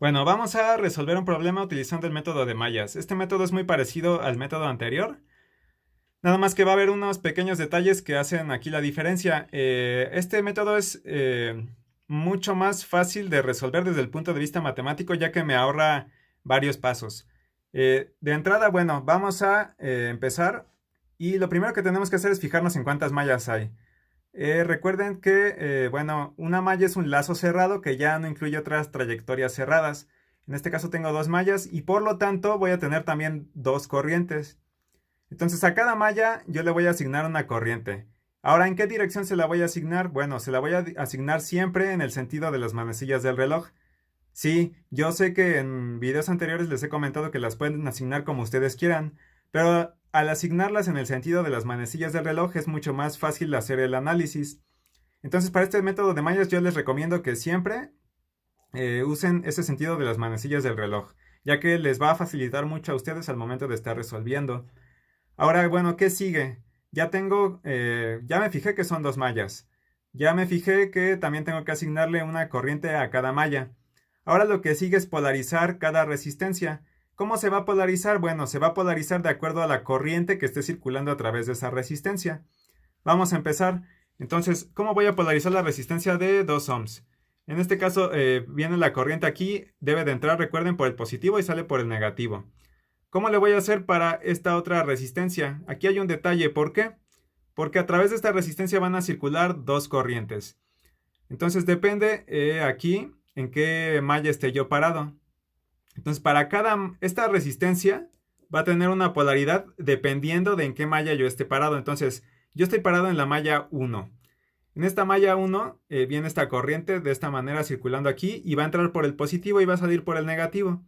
Bueno, vamos a resolver un problema utilizando el método de mallas. Este método es muy parecido al método anterior, nada más que va a haber unos pequeños detalles que hacen aquí la diferencia. Este método es mucho más fácil de resolver desde el punto de vista matemático, ya que me ahorra varios pasos. De entrada, bueno, vamos a empezar y lo primero que tenemos que hacer es fijarnos en cuántas mallas hay. Recuerden que, bueno, una malla es un lazo cerrado que ya no incluye otras trayectorias cerradas. En este caso tengo dos mallas y por lo tanto voy a tener también dos corrientes. Entonces a cada malla yo le voy a asignar una corriente. Ahora, ¿en qué dirección se la voy a asignar? Bueno, se la voy a asignar siempre en el sentido de las manecillas del reloj. Sí, yo sé que en videos anteriores les he comentado que las pueden asignar como ustedes quieran, pero al asignarlas en el sentido de las manecillas del reloj es mucho más fácil hacer el análisis. Entonces, para este método de mallas yo les recomiendo que siempre usen ese sentido de las manecillas del reloj, ya que les va a facilitar mucho a ustedes al momento de estar resolviendo. Ahora, bueno, ¿qué sigue? Ya me fijé que son dos mallas. Ya me fijé que también tengo que asignarle una corriente a cada malla. Ahora lo que sigue es polarizar cada resistencia. ¿Cómo se va a polarizar? Bueno, se va a polarizar de acuerdo a la corriente que esté circulando a través de esa resistencia. Vamos a empezar. Entonces, ¿cómo voy a polarizar la resistencia de 2 ohms? En este caso, viene la corriente aquí, debe de entrar, recuerden, por el positivo y sale por el negativo. ¿Cómo le voy a hacer para esta otra resistencia? Aquí hay un detalle, ¿por qué? Porque a través de esta resistencia van a circular dos corrientes. Entonces depende aquí en qué malla esté yo parado. Entonces esta resistencia va a tener una polaridad dependiendo de en qué malla yo esté parado. Entonces yo estoy parado en la malla 1. En esta malla 1 viene esta corriente de esta manera circulando aquí y va a entrar por el positivo y va a salir por el negativo.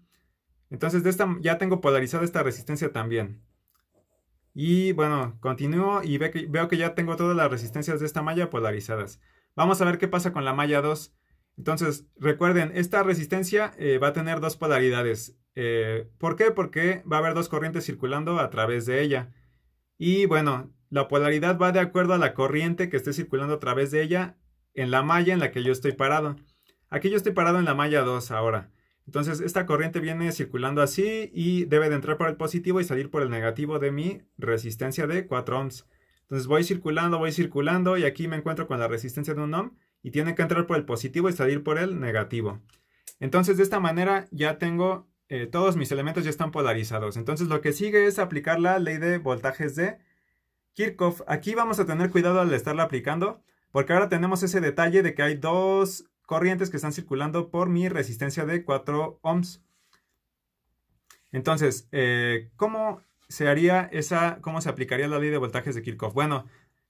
Entonces ya tengo polarizada esta resistencia también. Y bueno, continúo y veo que ya tengo todas las resistencias de esta malla polarizadas. Vamos a ver qué pasa con la malla 2. Entonces, recuerden, esta resistencia va a tener dos polaridades. ¿Por qué? Porque va a haber dos corrientes circulando a través de ella. Y bueno, la polaridad va de acuerdo a la corriente que esté circulando a través de ella en la malla en la que yo estoy parado. Aquí yo estoy parado en la malla 2 ahora. Entonces esta corriente viene circulando así y debe de entrar por el positivo y salir por el negativo de mi resistencia de 4 ohms. Entonces voy circulando y aquí me encuentro con la resistencia de 1 ohm y tiene que entrar por el positivo y salir por el negativo. Entonces de esta manera ya tengo todos mis elementos ya están polarizados. Entonces lo que sigue es aplicar la ley de voltajes de Kirchhoff. Aquí vamos a tener cuidado al estarla aplicando porque ahora tenemos ese detalle de que hay dos corrientes que están circulando por mi resistencia de 4 ohms. Entonces, ¿cómo se aplicaría la ley de voltajes de Kirchhoff? Bueno,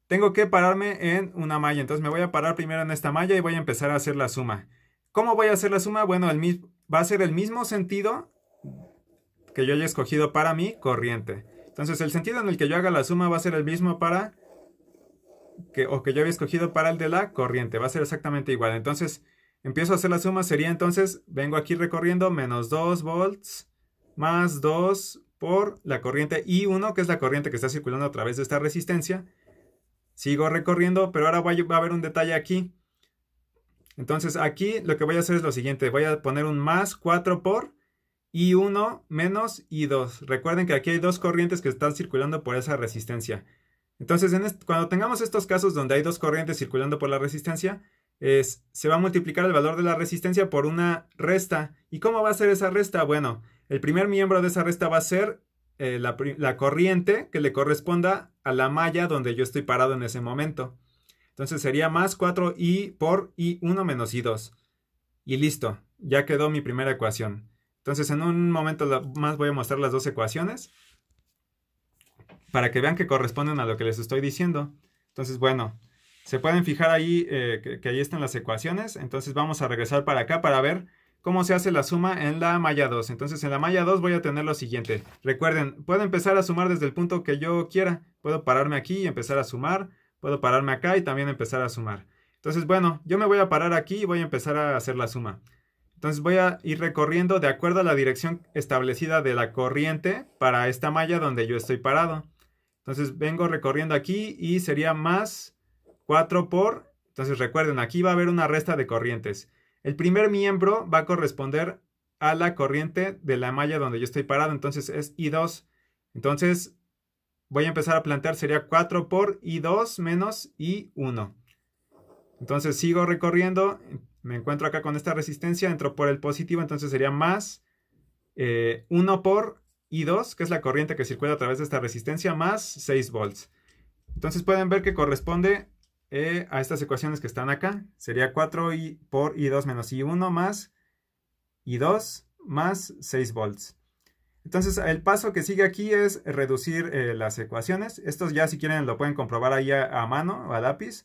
tengo que pararme en una malla. Entonces me voy a parar primero en esta malla y voy a empezar a hacer la suma. ¿Cómo voy a hacer la suma? Bueno, va a ser el mismo sentido que yo haya escogido para mi corriente. Entonces el sentido en el que yo haga la suma va a ser el mismo que yo había escogido para el de la corriente. Va a ser exactamente igual. Entonces empiezo a hacer la suma. Sería entonces, vengo aquí recorriendo menos 2 volts más 2 por la corriente I1, que es la corriente que está circulando a través de esta resistencia. Sigo recorriendo, pero ahora va a haber un detalle aquí. Entonces aquí lo que voy a hacer es lo siguiente. Voy a poner un más 4 por I1 menos I2. Recuerden que aquí hay dos corrientes que están circulando por esa resistencia. Entonces, cuando tengamos estos casos donde hay dos corrientes circulando por la resistencia, se va a multiplicar el valor de la resistencia por una resta. ¿Y cómo va a ser esa resta? Bueno, el primer miembro de esa resta va a ser la corriente que le corresponda a la malla donde yo estoy parado en ese momento. Entonces sería más 4i por i1 menos i2. Y listo, ya quedó mi primera ecuación. Entonces en un momento más voy a mostrar las dos ecuaciones para que vean que corresponden a lo que les estoy diciendo. Entonces, bueno, se pueden fijar ahí que ahí están las ecuaciones. Entonces vamos a regresar para acá para ver cómo se hace la suma en la malla 2. Entonces en la malla 2 voy a tener lo siguiente. Recuerden, puedo empezar a sumar desde el punto que yo quiera. Puedo pararme aquí y empezar a sumar. Puedo pararme acá y también empezar a sumar. Entonces, bueno, yo me voy a parar aquí y voy a empezar a hacer la suma. Entonces voy a ir recorriendo de acuerdo a la dirección establecida de la corriente para esta malla donde yo estoy parado. Entonces vengo recorriendo aquí y sería más 4 por... Entonces recuerden, aquí va a haber una resta de corrientes. El primer miembro va a corresponder a la corriente de la malla donde yo estoy parado. Entonces es I2. Entonces voy a empezar a plantear, sería 4 por I2 menos I1. Entonces sigo recorriendo, me encuentro acá con esta resistencia, entro por el positivo, entonces sería más 1 por I2, que es la corriente que circula a través de esta resistencia, más 6 volts. Entonces pueden ver que corresponde a estas ecuaciones que están acá. Sería 4 por I2 menos I1 más I2 más 6 volts. Entonces el paso que sigue aquí es reducir las ecuaciones. Estos ya si quieren lo pueden comprobar ahí a mano o a lápiz.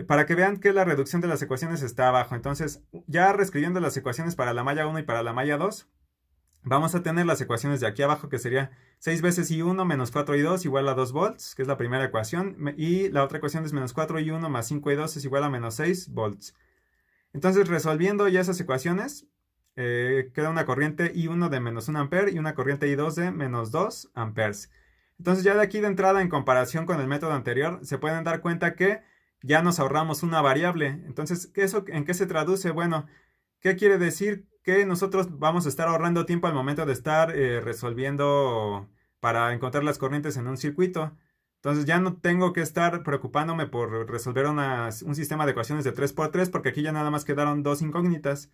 Para que vean que la reducción de las ecuaciones está abajo. Entonces ya reescribiendo las ecuaciones para la malla 1 y para la malla 2. Vamos a tener las ecuaciones de aquí abajo que sería 6 veces I1 menos 4I2 igual a 2 volts, que es la primera ecuación. Y la otra ecuación es menos 4I1 más 5I2 es igual a menos 6 volts. Entonces resolviendo ya esas ecuaciones, queda una corriente I1 de menos 1 ampere y una corriente I2 de menos 2 amperes. Entonces ya de aquí de entrada en comparación con el método anterior, se pueden dar cuenta que ya nos ahorramos una variable. Entonces, ¿eso en qué se traduce? Bueno, ¿qué quiere decir? Que nosotros vamos a estar ahorrando tiempo al momento de estar resolviendo para encontrar las corrientes en un circuito. Entonces ya no tengo que estar preocupándome por resolver un sistema de ecuaciones de 3 por 3 porque aquí ya nada más quedaron dos incógnitas.